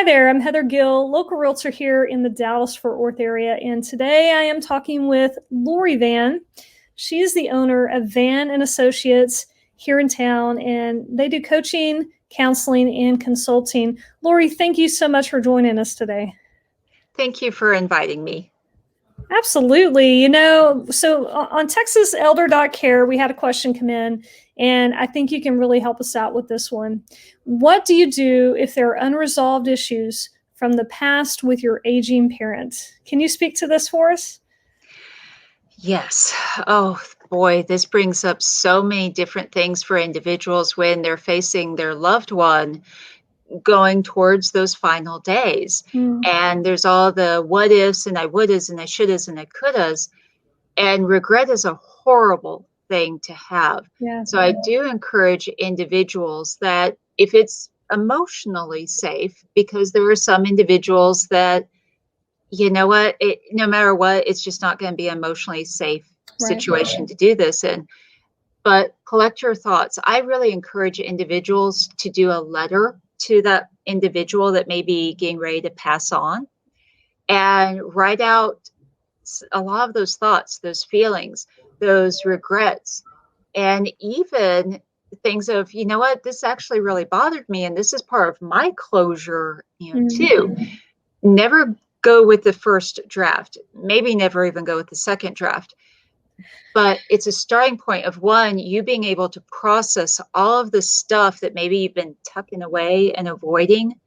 Hi there, I'm Heather Gill, local realtor here in the Dallas-Fort Worth area, and today I am talking with Lori Vann. She is the owner of Vann and Associates here in town, and they do coaching, counseling, and consulting. Lori, thank you so much for joining us today. Thank you for inviting me. Absolutely. So on TexasElder.care, we had a question come in, and I think you can really help us out with this one. What do you do if there are unresolved issues from the past with your aging parent? Can you speak to this for us? Yes. Oh boy, this brings up so many different things for individuals when they're facing their loved one going towards those final days. And there's all the what ifs and I wouldas and I shouldas and I couldas. And regret is a horrible thing to have. Yeah. So I do encourage individuals that if it's emotionally safe, because there are some individuals that, you know what, no matter what, it's just not going to be an emotionally safe situation to do this in. But collect your thoughts. I really encourage individuals to do a letter to that individual that may be getting ready to pass on and write out a lot of those thoughts, those feelings, those regrets, and even things of, you know what, this actually really bothered me and this is part of my closure, too. Never go with the first draft, maybe never even go with the second draft. But it's a starting point of one, you being able to process all of the stuff that maybe you've been tucking away and avoiding.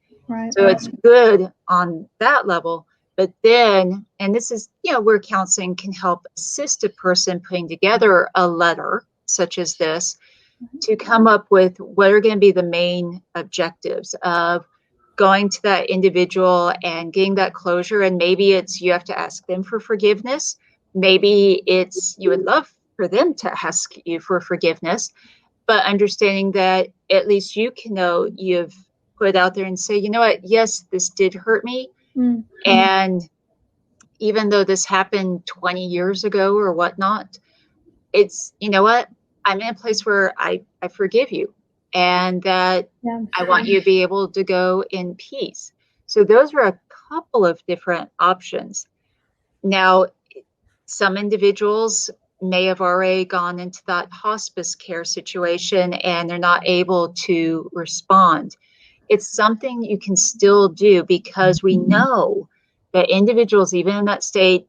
So it's good on that level. But then, and this is, where counseling can help assist a person putting together a letter such as this to come up with what are going to be the main objectives of going to that individual and getting that closure. And maybe it's you have to ask them for forgiveness. Maybe it's you would love for them to ask you for forgiveness, but understanding that at least you can know you've put it out there and say, you know what, yes, this did hurt me. And even though this happened 20 years ago or whatnot, it's, you know what, I'm in a place where I forgive you and that I want you to be able to go in peace. So those are a couple of different options. Now, some individuals may have already gone into that hospice care situation and they're not able to respond. It's something you can still do because we know that individuals, even in that state,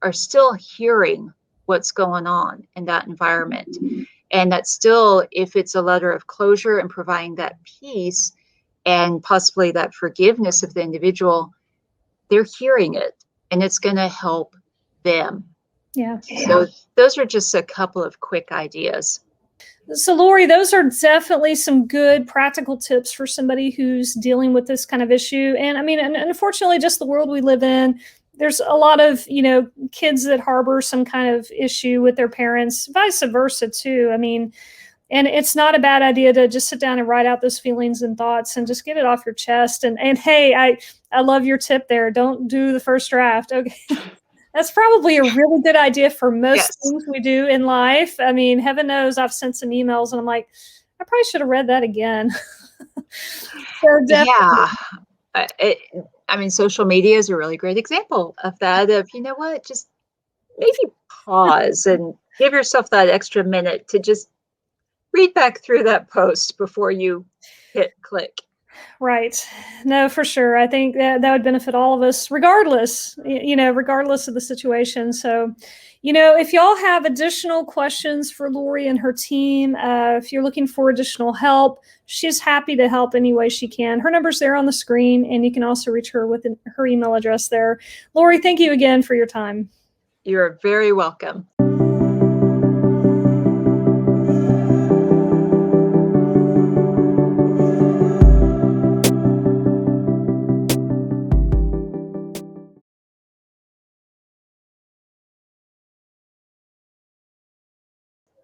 are still hearing what's going on in that environment. And that still, if it's a letter of closure and providing that peace and possibly that forgiveness of the individual, they're hearing it and it's going to help them. Yeah. So those are just a couple of quick ideas. So Lori, those are definitely some good practical tips for somebody who's dealing with this kind of issue. And I mean, and unfortunately, just the world we live in, there's a lot of, kids that harbor some kind of issue with their parents, vice versa too. I mean, and it's not a bad idea to just sit down and write out those feelings and thoughts and just get it off your chest. And hey, I love your tip there. Don't do the first draft. Okay. That's probably a really good idea for most things we do in life. I mean, heaven knows I've sent some emails and I'm like, I probably should have read that again. Social media is a really great example of that. Of, you know what, just maybe pause and give yourself that extra minute to just read back through that post before you hit click. Right. No, for sure. I think that would benefit all of us, regardless of the situation. So, if y'all have additional questions for Lori and her team, if you're looking for additional help, she's happy to help any way she can. Her number's there on the screen, and you can also reach her with her email address there. Lori, thank you again for your time. You're very welcome.